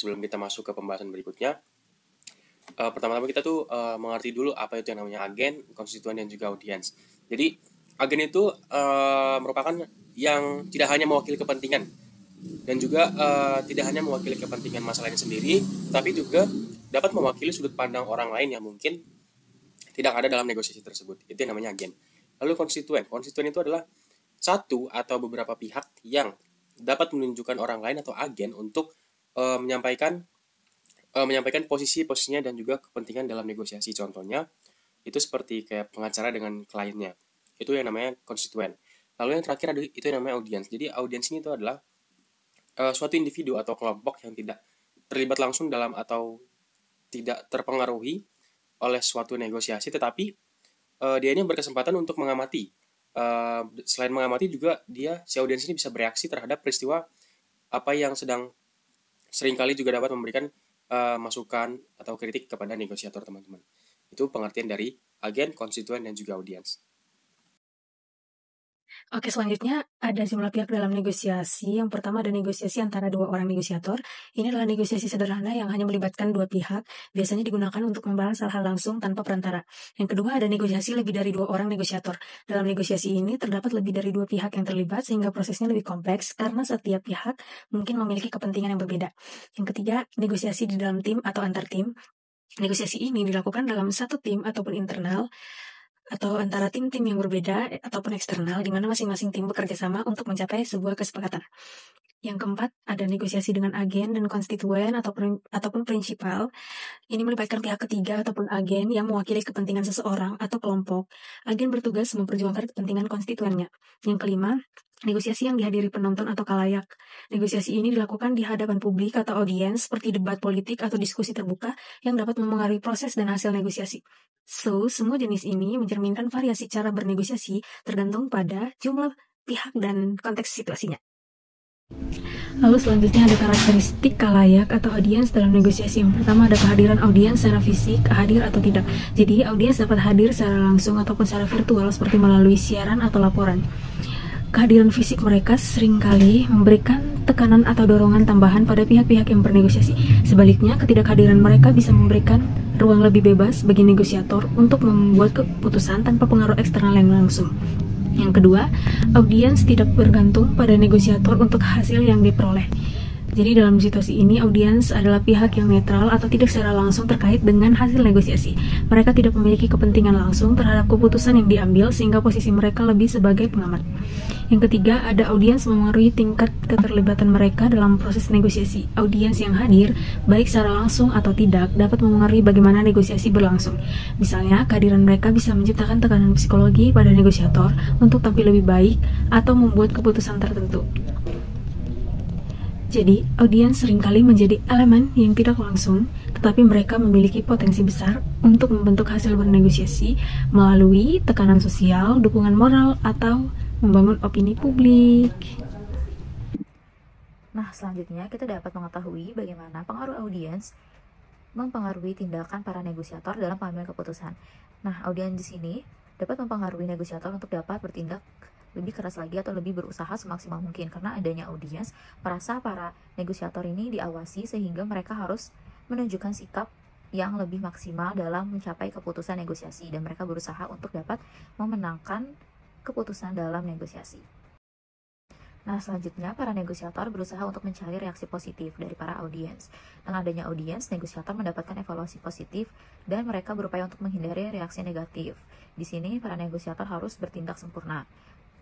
sebelum kita masuk ke pembahasan berikutnya, pertama-tama kita tuh mengerti dulu apa itu yang namanya agen, konstituen, dan juga audiens. Jadi agen itu merupakan yang tidak hanya mewakili kepentingan dan juga tidak hanya mewakili kepentingan masalahnya sendiri, tapi juga dapat mewakili sudut pandang orang lain yang mungkin tidak ada dalam negosiasi tersebut. Itu yang namanya agen. Lalu konstituen. Konstituen itu adalah satu atau beberapa pihak yang dapat menunjukkan orang lain atau agen untuk menyampaikan posisinya dan juga kepentingan dalam negosiasi. Contohnya itu seperti kayak pengacara dengan kliennya. Itu yang namanya konstituen. Lalu yang terakhir ada itu yang namanya audiens. Jadi audiens ini itu adalah suatu individu atau kelompok yang tidak terlibat langsung dalam atau tidak terpengaruhi oleh suatu negosiasi, tetapi dia ini berkesempatan untuk mengamati. Selain mengamati juga si audiens ini bisa bereaksi terhadap peristiwa apa yang seringkali juga dapat memberikan masukan atau kritik kepada negosiator, teman-teman. Itu pengertian dari agen, konstituen, dan juga audiens. Oke, selanjutnya ada jumlah pihak dalam negosiasi. Yang pertama ada negosiasi antara dua orang negosiator. Ini adalah negosiasi sederhana yang hanya melibatkan dua pihak. Biasanya digunakan untuk membahas hal-hal langsung tanpa perantara. Yang kedua ada negosiasi lebih dari dua orang negosiator. Dalam negosiasi ini terdapat lebih dari dua pihak yang terlibat sehingga prosesnya lebih kompleks karena setiap pihak mungkin memiliki kepentingan yang berbeda. Yang ketiga, negosiasi di dalam tim atau antar tim. Negosiasi ini dilakukan dalam satu tim ataupun internal atau antara tim-tim yang berbeda ataupun eksternal, di mana masing-masing tim bekerja sama untuk mencapai sebuah kesepakatan. Yang keempat, ada negosiasi dengan agen dan konstituen ataupun prinsipal. Ini melibatkan pihak ketiga ataupun agen yang mewakili kepentingan seseorang atau kelompok. Agen bertugas memperjuangkan kepentingan konstituennya. Yang kelima, negosiasi yang dihadiri penonton atau khalayak. Negosiasi ini dilakukan di hadapan publik atau audiens seperti debat politik atau diskusi terbuka yang dapat memengaruhi proses dan hasil negosiasi. So, semua jenis ini mencerminkan variasi cara bernegosiasi tergantung pada jumlah pihak dan konteks situasinya. Lalu selanjutnya ada karakteristik khalayak atau audiens dalam negosiasi. Yang pertama ada kehadiran audiens secara fisik, hadir atau tidak. Jadi audiens dapat hadir secara langsung ataupun secara virtual seperti melalui siaran atau laporan. Kehadiran fisik mereka seringkali memberikan tekanan atau dorongan tambahan pada pihak-pihak yang bernegosiasi. Sebaliknya, ketidakhadiran mereka bisa memberikan ruang lebih bebas bagi negosiator untuk membuat keputusan tanpa pengaruh eksternal yang langsung. Yang kedua, audiens tidak bergantung pada negosiator untuk hasil yang diperoleh. Jadi dalam situasi ini, audiens adalah pihak yang netral atau tidak secara langsung terkait dengan hasil negosiasi. Mereka tidak memiliki kepentingan langsung terhadap keputusan yang diambil sehingga posisi mereka lebih sebagai pengamat. Yang ketiga, ada audiens memengaruhi tingkat keterlibatan mereka dalam proses negosiasi. Audiens yang hadir, baik secara langsung atau tidak, dapat memengaruhi bagaimana negosiasi berlangsung. Misalnya, kehadiran mereka bisa menciptakan tekanan psikologi pada negosiator untuk tampil lebih baik atau membuat keputusan tertentu. Jadi, audiens seringkali menjadi elemen yang tidak langsung, tetapi mereka memiliki potensi besar untuk membentuk hasil bernegosiasi melalui tekanan sosial, dukungan moral, atau membangun opini publik. Nah, selanjutnya kita dapat mengetahui bagaimana pengaruh audiens mempengaruhi tindakan para negosiator dalam pengambilan keputusan. Nah, audiens di sini dapat mempengaruhi negosiator untuk dapat bertindak lebih keras lagi atau lebih berusaha semaksimal mungkin karena adanya audiens merasa para negosiator ini diawasi sehingga mereka harus menunjukkan sikap yang lebih maksimal dalam mencapai keputusan negosiasi dan mereka berusaha untuk dapat memenangkan keputusan dalam negosiasi. Nah, selanjutnya para negosiator berusaha untuk mencari reaksi positif dari para audiens. Dengan adanya audiens, negosiator mendapatkan evaluasi positif dan mereka berupaya untuk menghindari reaksi negatif. Di sini para negosiator harus bertindak sempurna.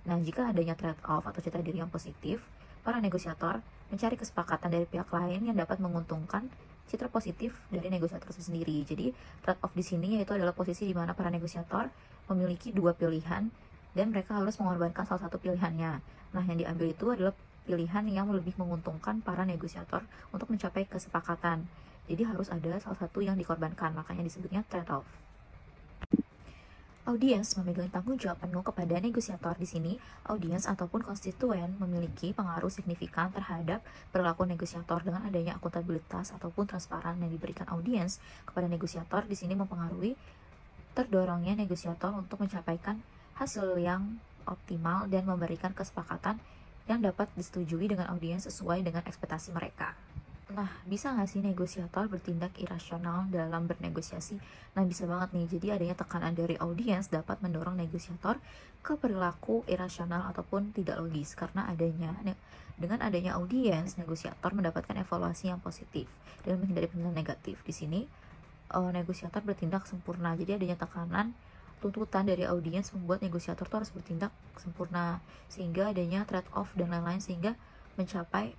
Nah, jika adanya trade-off atau citra diri yang positif, para negosiator mencari kesepakatan dari pihak lain yang dapat menguntungkan citra positif dari negosiator itu sendiri. Jadi, trade-off di sini yaitu adalah posisi di mana para negosiator memiliki dua pilihan dan mereka harus mengorbankan salah satu pilihannya. Nah, yang diambil itu adalah pilihan yang lebih menguntungkan para negosiator untuk mencapai kesepakatan. Jadi, harus ada salah satu yang dikorbankan, makanya disebutnya trade-off. Audiens memegang tanggung jawab penuh kepada negosiator. Di sini, audiens ataupun konstituen memiliki pengaruh signifikan terhadap perilaku negosiator dengan adanya akuntabilitas ataupun transparan yang diberikan audiens kepada negosiator. Di sini mempengaruhi terdorongnya negosiator untuk mencapaikan hasil yang optimal dan memberikan kesepakatan yang dapat disetujui dengan audiens sesuai dengan ekspektasi mereka. Nah, bisa nggak sih negosiator bertindak irasional dalam bernegosiasi? Nah, bisa banget nih. Jadi adanya tekanan dari audiens dapat mendorong negosiator ke perilaku irasional ataupun tidak logis. Karena dengan adanya audiens, negosiator mendapatkan evaluasi yang positif dan menghindari penilaian negatif. Di sini, negosiator bertindak sempurna. Jadi adanya tekanan tuntutan dari audiens membuat negosiator tuh harus bertindak sempurna, sehingga adanya trade off dan lain-lain, sehingga mencapai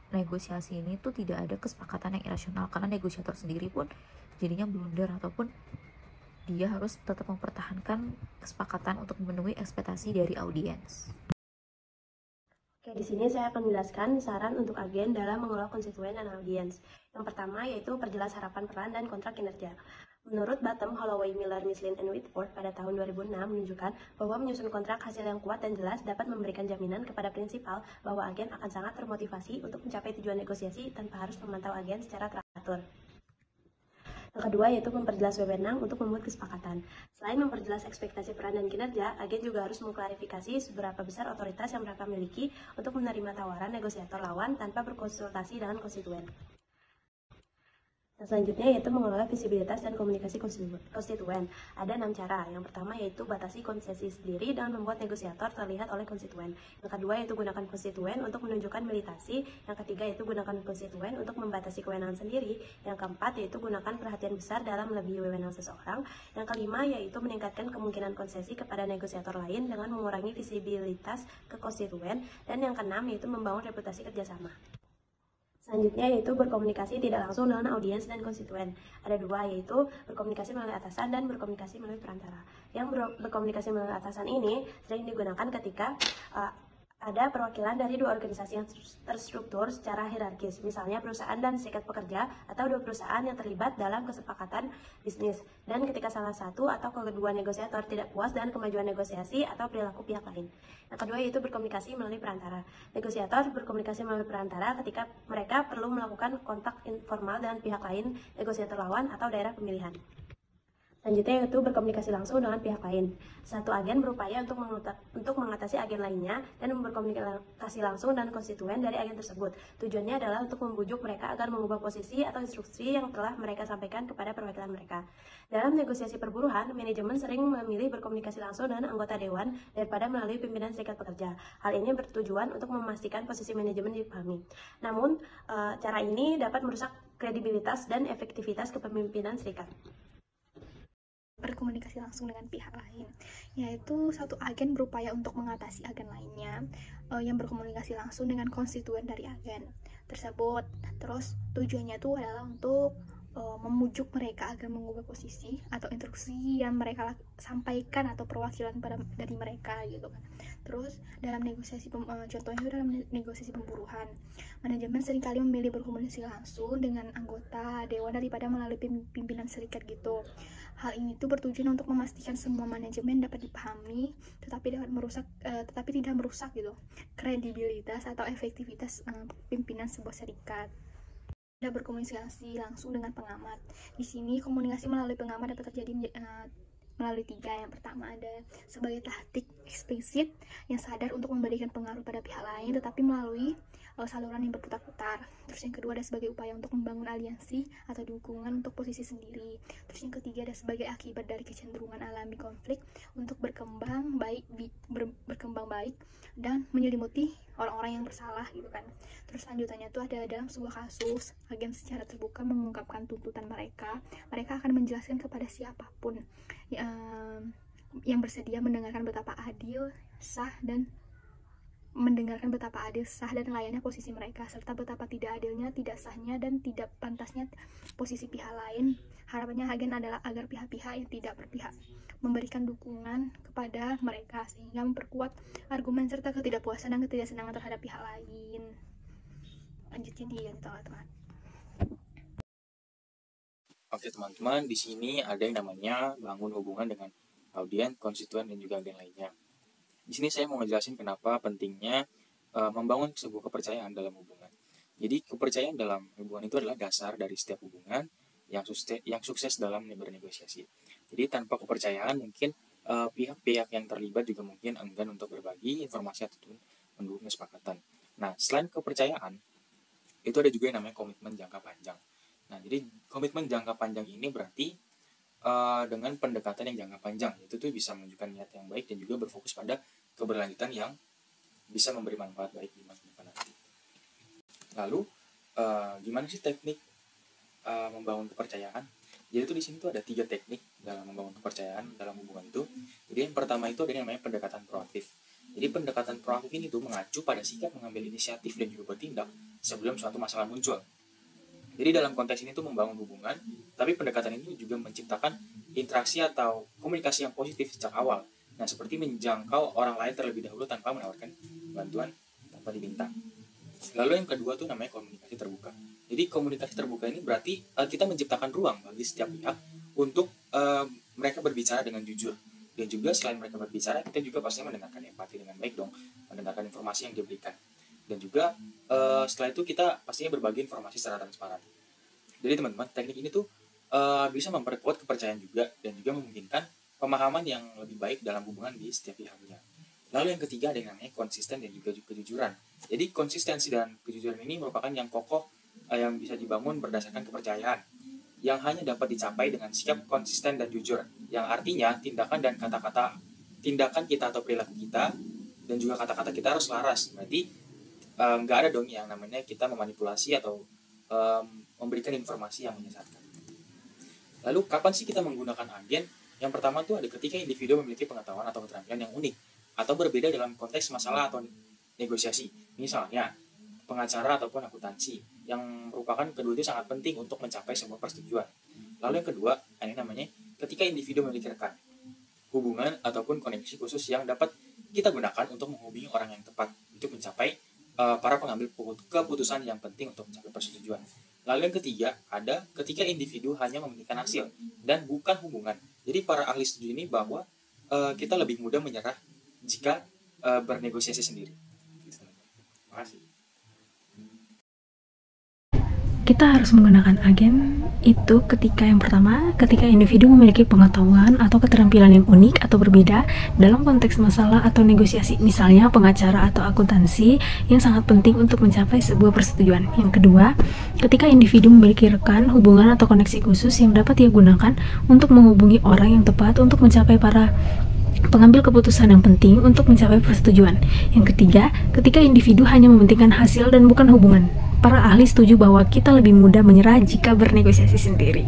negosiasi ini tuh tidak ada kesepakatan yang irasional, karena negosiator sendiri pun jadinya blunder ataupun dia harus tetap mempertahankan kesepakatan untuk memenuhi ekspektasi dari audiens. Oke, di sini saya akan menjelaskan saran untuk agen dalam mengelola konstituen dan audiens. Yang pertama yaitu perjelas harapan peran dan kontrak kinerja. Menurut Bottom, Holloway, Miller, Mislin, and Whitford pada tahun 2006 menunjukkan bahwa menyusun kontrak hasil yang kuat dan jelas dapat memberikan jaminan kepada prinsipal bahwa agen akan sangat termotivasi untuk mencapai tujuan negosiasi tanpa harus memantau agen secara teratur. Yang kedua yaitu memperjelas wewenang untuk membuat kesepakatan. Selain memperjelas ekspektasi peran dan kinerja, agen juga harus mengklarifikasi seberapa besar otoritas yang mereka miliki untuk menerima tawaran negosiator lawan tanpa berkonsultasi dengan konstituen. Selanjutnya yaitu mengelola visibilitas dan komunikasi konstituen. Ada 6 cara. Yang pertama yaitu batasi konsesi sendiri dengan membuat negosiator terlihat oleh konstituen. Yang kedua yaitu gunakan konstituen untuk menunjukkan militasi. Yang ketiga yaitu gunakan konstituen untuk membatasi kewenangan sendiri. Yang keempat yaitu gunakan perhatian besar dalam melebihi wewenang seseorang. Yang kelima yaitu meningkatkan kemungkinan konsesi kepada negosiator lain dengan mengurangi visibilitas ke konstituen. Dan yang keenam yaitu membangun reputasi kerjasama. Selanjutnya yaitu berkomunikasi tidak langsung dengan audiens dan konstituen. Ada dua, yaitu berkomunikasi melalui atasan dan berkomunikasi melalui perantara. Yang berkomunikasi melalui atasan ini sering digunakan ketika ada perwakilan dari dua organisasi yang terstruktur secara hierarkis, misalnya perusahaan dan serikat pekerja, atau dua perusahaan yang terlibat dalam kesepakatan bisnis. Dan ketika salah satu atau kedua negosiator tidak puas dengan kemajuan negosiasi atau perilaku pihak lain. Yang kedua yaitu berkomunikasi melalui perantara. Negosiator berkomunikasi melalui perantara ketika mereka perlu melakukan kontak informal dengan pihak lain, negosiator lawan, atau daerah pemilihan. Selanjutnya yaitu berkomunikasi langsung dengan pihak lain. Satu agen berupaya untuk mengatasi agen lainnya dan berkomunikasi langsung dengan konstituen dari agen tersebut. Tujuannya adalah untuk membujuk mereka agar mengubah posisi atau instruksi yang telah mereka sampaikan kepada perwakilan mereka. Dalam negosiasi perburuhan, manajemen sering memilih berkomunikasi langsung dengan anggota dewan daripada melalui pimpinan serikat pekerja. Hal ini bertujuan untuk memastikan posisi manajemen dipahami. Namun, cara ini dapat merusak kredibilitas dan efektivitas kepemimpinan serikat. Berkomunikasi langsung dengan pihak lain, yaitu satu agen berupaya untuk mengatasi agen lainnya yang berkomunikasi langsung dengan konstituen dari agen tersebut. Terus tujuannya itu adalah untuk memujuk mereka agar mengubah posisi atau instruksi yang mereka sampaikan atau perwakilan dari mereka gitu kan. Terus dalam negosiasi contohnya dalam negosiasi pemburuhan, manajemen seringkali memilih berkomunikasi langsung dengan anggota dewan daripada melalui pimpinan serikat gitu. Hal ini tuh bertujuan untuk memastikan semua manajemen dapat dipahami, tetapi tidak merusak gitu kredibilitas atau efektivitas pimpinan sebuah serikat. Ada berkomunikasi langsung dengan pengamat. Di sini komunikasi melalui pengamat dapat terjadi melalui tiga. Yang pertama ada sebagai taktik eksplisit yang sadar untuk memberikan pengaruh pada pihak lain, tetapi melalui saluran yang berputar-putar. Terus yang kedua ada sebagai upaya untuk membangun aliansi atau dukungan untuk posisi sendiri. Terus yang ketiga ada sebagai akibat dari kecenderungan alami konflik untuk berkembang baik dan menyelimuti orang-orang yang bersalah gitu kan. Terus lanjutannya tuh ada dalam sebuah kasus agen secara terbuka mengungkapkan tuntutan mereka akan menjelaskan kepada siapapun yang bersedia mendengarkan betapa adil, sah dan layannya posisi mereka, serta betapa tidak adilnya, tidak sahnya, dan tidak pantasnya posisi pihak lain. Harapannya agen adalah agar pihak-pihak yang tidak berpihak memberikan dukungan kepada mereka, sehingga memperkuat argumen serta ketidakpuasan dan ketidaksenangan terhadap pihak lain. Lanjutnya dia teman-teman. Oke teman-teman, di sini ada yang namanya bangun hubungan dengan audiens, konstituen, dan juga agen lainnya. Di sini saya mau ngejelasin kenapa pentingnya membangun sebuah kepercayaan dalam hubungan. Jadi kepercayaan dalam hubungan itu adalah dasar dari setiap hubungan yang sukses dalam bernegosiasi. Jadi tanpa kepercayaan mungkin pihak-pihak yang terlibat juga mungkin enggan untuk berbagi informasi ataupun mendukung kesepakatan. Nah, selain kepercayaan, itu ada juga yang namanya komitmen jangka panjang. Nah, jadi komitmen jangka panjang ini berarti dengan pendekatan yang jangka panjang, itu tuh bisa menunjukkan niat yang baik dan juga berfokus pada keberlanjutan yang bisa memberi manfaat baik di masa depan nanti. Lalu gimana sih teknik membangun kepercayaan? Jadi tuh di sini tuh ada 3 teknik dalam membangun kepercayaan dalam hubungan itu. Jadi yang pertama itu ada yang namanya pendekatan proaktif. Jadi pendekatan proaktif ini tuh mengacu pada sikap mengambil inisiatif dan juga bertindak sebelum suatu masalah muncul. Jadi dalam konteks ini tuh membangun hubungan, tapi pendekatan ini juga menciptakan interaksi atau komunikasi yang positif sejak awal. Nah, seperti menjangkau orang lain terlebih dahulu tanpa menawarkan bantuan tanpa diminta. Lalu yang kedua tuh namanya komunikasi terbuka. Jadi komunikasi terbuka ini berarti kita menciptakan ruang bagi setiap pihak untuk mereka berbicara dengan jujur. Dan juga selain mereka berbicara, kita juga pastinya mendengarkan empati dengan baik dong, mendengarkan informasi yang diberikan. Dan juga setelah itu kita pastinya berbagi informasi secara transparan. Jadi teman-teman, teknik ini tuh bisa memperkuat kepercayaan juga dan juga memungkinkan pemahaman yang lebih baik dalam hubungan di setiap pihaknya. Lalu yang ketiga ada yang namanya konsisten dan juga kejujuran. Jadi konsistensi dan kejujuran ini merupakan yang kokoh yang bisa dibangun berdasarkan kepercayaan yang hanya dapat dicapai dengan sikap konsisten dan jujur, yang artinya tindakan kita atau perilaku kita dan juga kata-kata kita harus selaras. Berarti nggak ada dong yang namanya kita memanipulasi atau memberikan informasi yang menyesatkan. Lalu kapan sih kita menggunakan agen? Yang pertama tuh ada ketika individu memiliki pengetahuan atau keterampilan yang unik atau berbeda dalam konteks masalah atau negosiasi. Misalnya pengacara ataupun akuntansi, yang merupakan kedua itu sangat penting untuk mencapai sebuah persetujuan. Lalu yang kedua, ini namanya ketika individu memiliki rekan, hubungan ataupun koneksi khusus yang dapat kita gunakan untuk menghubungi orang yang tepat untuk mencapai para pengambil keputusan yang penting untuk mencapai persetujuan. Lalu yang ketiga, ada ketika individu hanya mementingkan hasil dan bukan hubungan. Jadi para ahli setuju ini bahwa kita lebih mudah menyerah jika bernegosiasi sendiri. Terima kasih. Kita harus menggunakan agen itu ketika yang pertama, ketika individu memiliki pengetahuan atau keterampilan yang unik atau berbeda dalam konteks masalah atau negosiasi, misalnya pengacara atau akuntansi yang sangat penting untuk mencapai sebuah persetujuan. Yang kedua, ketika individu memiliki rekan, hubungan atau koneksi khusus yang dapat dia gunakan untuk menghubungi orang yang tepat untuk mencapai para pengambil keputusan yang penting untuk mencapai persetujuan. Yang ketiga, ketika individu hanya mementingkan hasil dan bukan hubungan. Para ahli setuju bahwa kita lebih mudah menyerah jika bernegosiasi sendiri.